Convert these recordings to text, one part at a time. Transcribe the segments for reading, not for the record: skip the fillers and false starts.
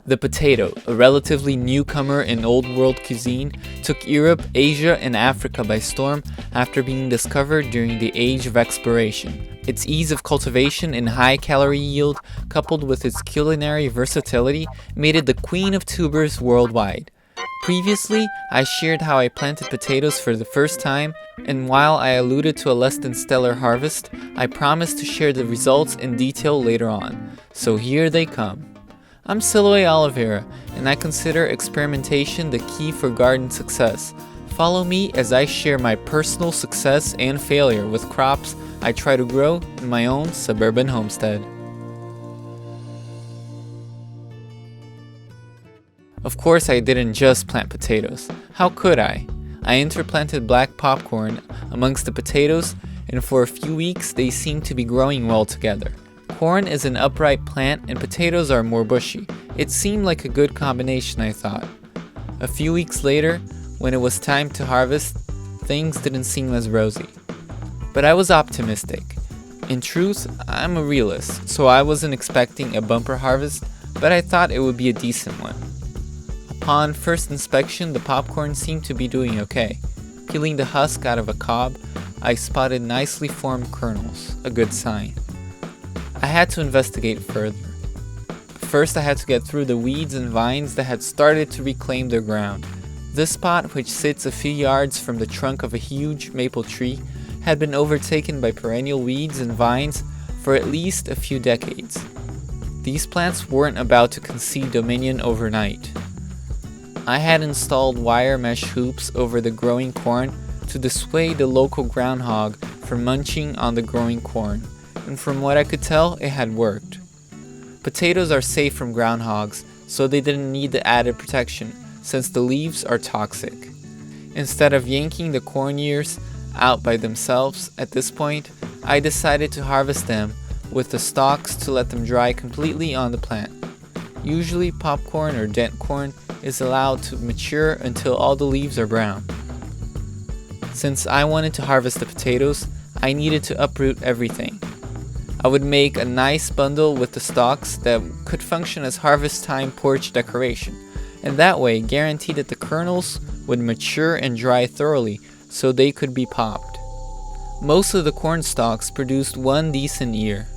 The potato, a relatively newcomer in Old World cuisine, took Europe, Asia, and Africa by storm after being discovered during the Age of Exploration. Its ease of cultivation and high calorie yield, coupled with its culinary versatility, made it the queen of tubers worldwide. Previously, I shared how I planted potatoes for the first time, and while I alluded to a less than stellar harvest, I promised to share the results in detail later on. So here they come. I'm Siloé Oliveira, and I consider experimentation the key for garden success. Follow me as I share my personal success and failure with crops I try to grow in my own suburban homestead. Of course, I didn't just plant potatoes. How could I? I interplanted black popcorn amongst the potatoes, and for a few weeks they seemed to be growing well together. Corn is an upright plant and potatoes are more bushy. It seemed like a good combination, I thought. A few weeks later, when it was time to harvest, things didn't seem as rosy. But I was optimistic. In truth, I'm a realist, so I wasn't expecting a bumper harvest, but I thought it would be a decent one. Upon first inspection, the popcorn seemed to be doing okay. Peeling the husk out of a cob, I spotted nicely formed kernels, a good sign. I had to investigate further. First, I had to get through the weeds and vines that had started to reclaim their ground. This spot, which sits a few yards from the trunk of a huge maple tree, had been overtaken by perennial weeds and vines for at least a few decades. These plants weren't about to concede dominion overnight. I had installed wire mesh hoops over the growing corn to dissuade the local groundhog from munching on the growing corn, and from what I could tell, it had worked. Potatoes are safe from groundhogs, so they didn't need the added protection, since the leaves are toxic. Instead of yanking the corn ears out by themselves at this point, I decided to harvest them with the stalks to let them dry completely on the plant. Usually, popcorn or dent corn is allowed to mature until all the leaves are brown. Since I wanted to harvest the potatoes, I needed to uproot everything. I would make a nice bundle with the stalks that could function as harvest time porch decoration, and that way guarantee that the kernels would mature and dry thoroughly so they could be popped. Most of the corn stalks produced one decent ear.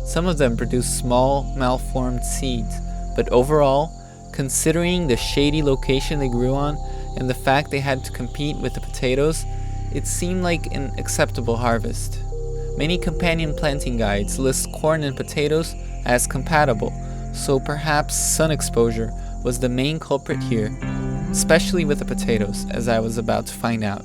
Some of them produced small, malformed seeds, but overall, considering the shady location they grew on and the fact they had to compete with the potatoes, it seemed like an acceptable harvest. Many companion planting guides list corn and potatoes as compatible, so perhaps sun exposure was the main culprit here, especially with the potatoes, as I was about to find out.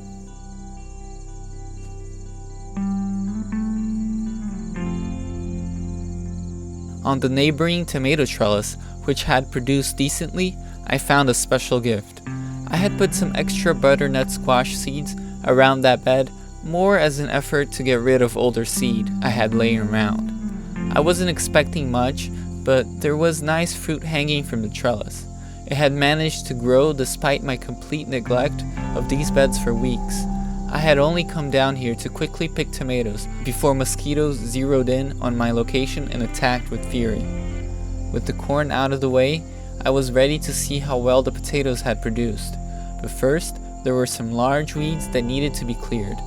On the neighboring tomato trellis, which had produced decently, I found a special gift. I had put some extra butternut squash seeds around that bed, more as an effort to get rid of older seed I had laying around. I wasn't expecting much, but there was nice fruit hanging from the trellis. It had managed to grow despite my complete neglect of these beds for weeks. I had only come down here to quickly pick tomatoes before mosquitoes zeroed in on my location and attacked with fury. With the corn out of the way, I was ready to see how well the potatoes had produced. But first, there were some large weeds that needed to be cleared.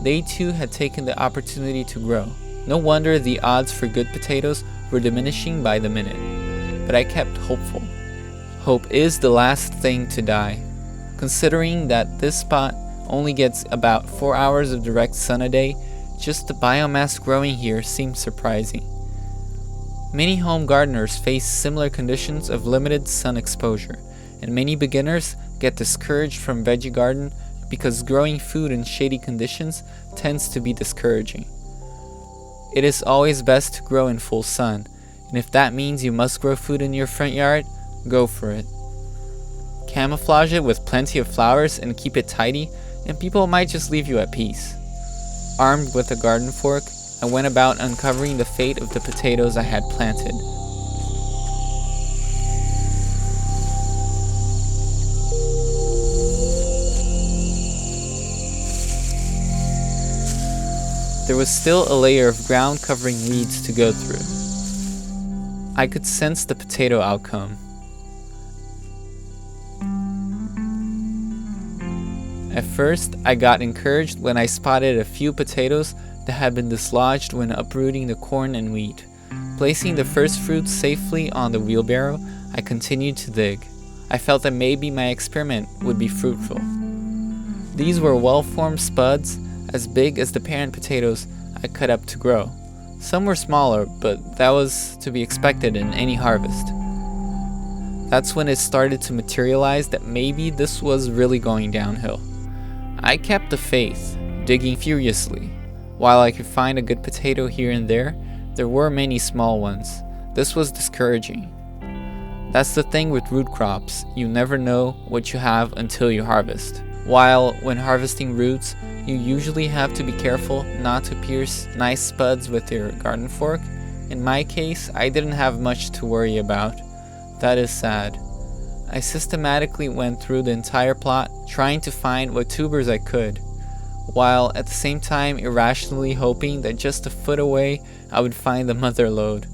They too had taken the opportunity to grow. No wonder the odds for good potatoes were diminishing by the minute. But I kept hopeful. Hope is the last thing to die. Considering that this spot only gets about 4 hours of direct sun a day, just the biomass growing here seems surprising. Many home gardeners face similar conditions of limited sun exposure, and many beginners get discouraged from veggie garden because growing food in shady conditions tends to be discouraging. It is always best to grow in full sun, and if that means you must grow food in your front yard, go for it. Camouflage it with plenty of flowers and keep it tidy, and people might just leave you at peace. Armed with a garden fork, I went about uncovering the fate of the potatoes I had planted. there was still a layer of ground covering weeds to go through. I could sense the potato outcome. At first, I got encouraged when I spotted a few potatoes that had been dislodged when uprooting the corn and wheat. Placing the first fruits safely on the wheelbarrow, I continued to dig. I felt that maybe my experiment would be fruitful. These were well-formed spuds, as big as the parent potatoes I cut up to grow. Some were smaller, but that was to be expected in any harvest. That's when it started to materialize that maybe this was really going downhill. I kept the faith, digging furiously. While I could find a good potato here and there were many small ones. This was discouraging. That's the thing with root crops, you never know what you have until you harvest. While when harvesting roots, you usually have to be careful not to pierce nice spuds with your garden fork. In my case, I didn't have much to worry about. That is sad. I systematically went through the entire plot, trying to find what tubers I could, while at the same time irrationally hoping that just a foot away I would find the mother lode.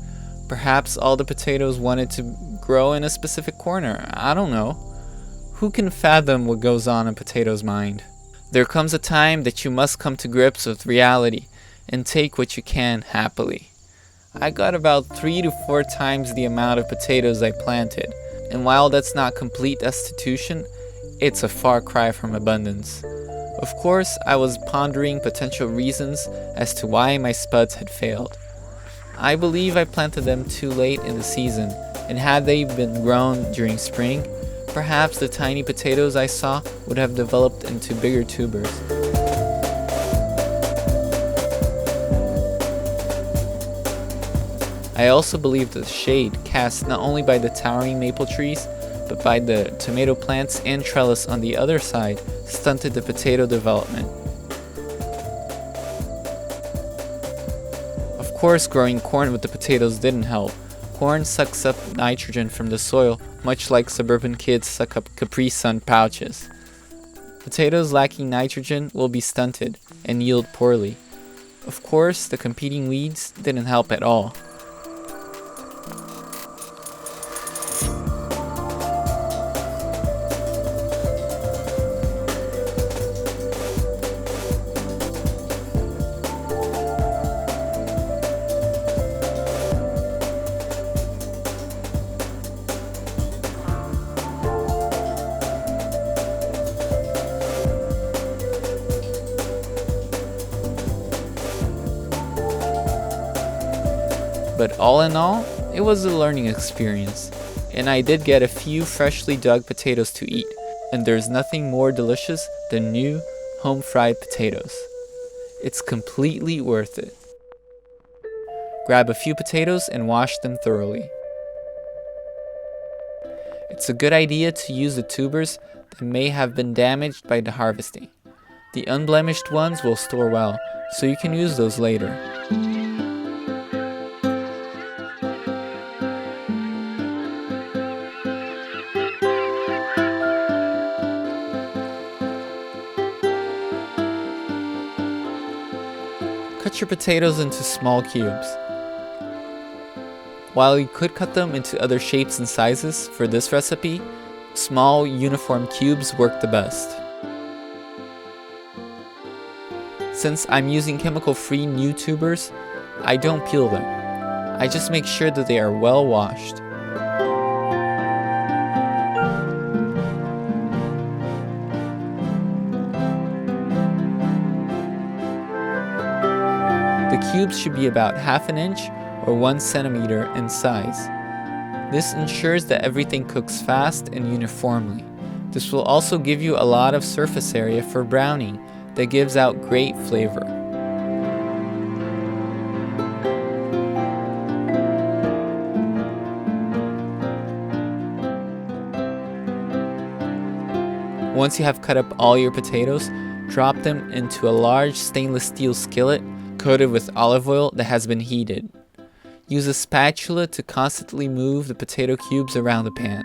Perhaps all the potatoes wanted to grow in a specific corner. I don't know. Who can fathom what goes on in potatoes' mind? There comes a time that you must come to grips with reality and take what you can happily. I got about 3 to 4 times the amount of potatoes I planted, and while that's not complete destitution, it's a far cry from abundance. Of course, I was pondering potential reasons as to why my spuds had failed. I believe I planted them too late in the season, and had they been grown during spring, perhaps the tiny potatoes I saw would have developed into bigger tubers. I also believe the shade cast not only by the towering maple trees, but by the tomato plants and trellis on the other side stunted the potato development. Of course, growing corn with the potatoes didn't help. Corn sucks up nitrogen from the soil, much like suburban kids suck up Capri Sun pouches. Potatoes lacking nitrogen will be stunted and yield poorly. Of course, the competing weeds didn't help at all. But all in all, it was a learning experience, and I did get a few freshly dug potatoes to eat, and there's nothing more delicious than new, home-fried potatoes. It's completely worth it. Grab a few potatoes and wash them thoroughly. It's a good idea to use the tubers that may have been damaged by the harvesting. The unblemished ones will store well, so you can use those later. Cut your potatoes into small cubes. While you could cut them into other shapes and sizes for this recipe, small uniform cubes work the best. Since I'm using chemical-free new tubers, I don't peel them. I just make sure that they are well washed. The cubes should be about 1/2 inch or 1 centimeter in size. This ensures that everything cooks fast and uniformly. This will also give you a lot of surface area for browning that gives out great flavor. Once you have cut up all your potatoes, drop them into a large stainless steel skillet coated with olive oil that has been heated. Use a spatula to constantly move the potato cubes around the pan.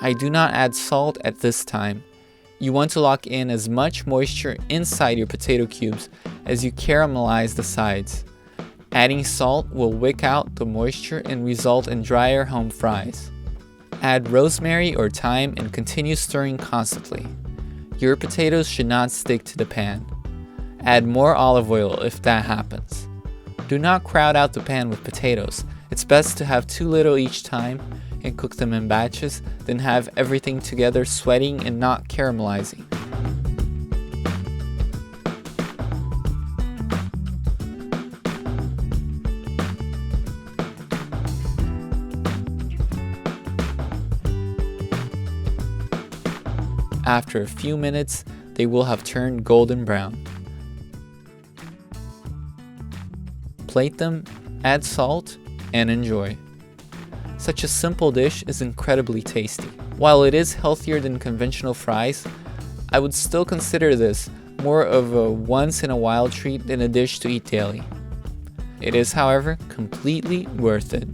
I do not add salt at this time. You want to lock in as much moisture inside your potato cubes as you caramelize the sides. Adding salt will wick out the moisture and result in drier home fries. Add rosemary or thyme and continue stirring constantly. Your potatoes should not stick to the pan. Add more olive oil if that happens. Do not crowd out the pan with potatoes. It's best to have too little each time and cook them in batches than have everything together sweating and not caramelizing. After a few minutes, they will have turned golden brown. Plate them, add salt, and enjoy. Such a simple dish is incredibly tasty. While it is healthier than conventional fries, I would still consider this more of a once-in-a-while treat than a dish to eat daily. It is, however, completely worth it.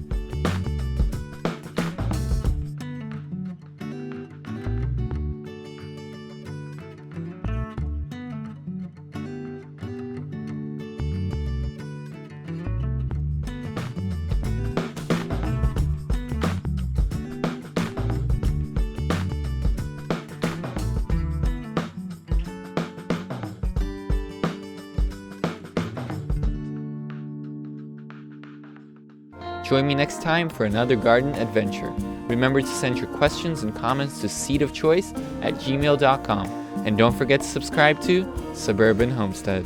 Join me next time for another garden adventure. Remember to send your questions and comments to seedofchoice@gmail.com. And don't forget to subscribe to Suburban Homestead.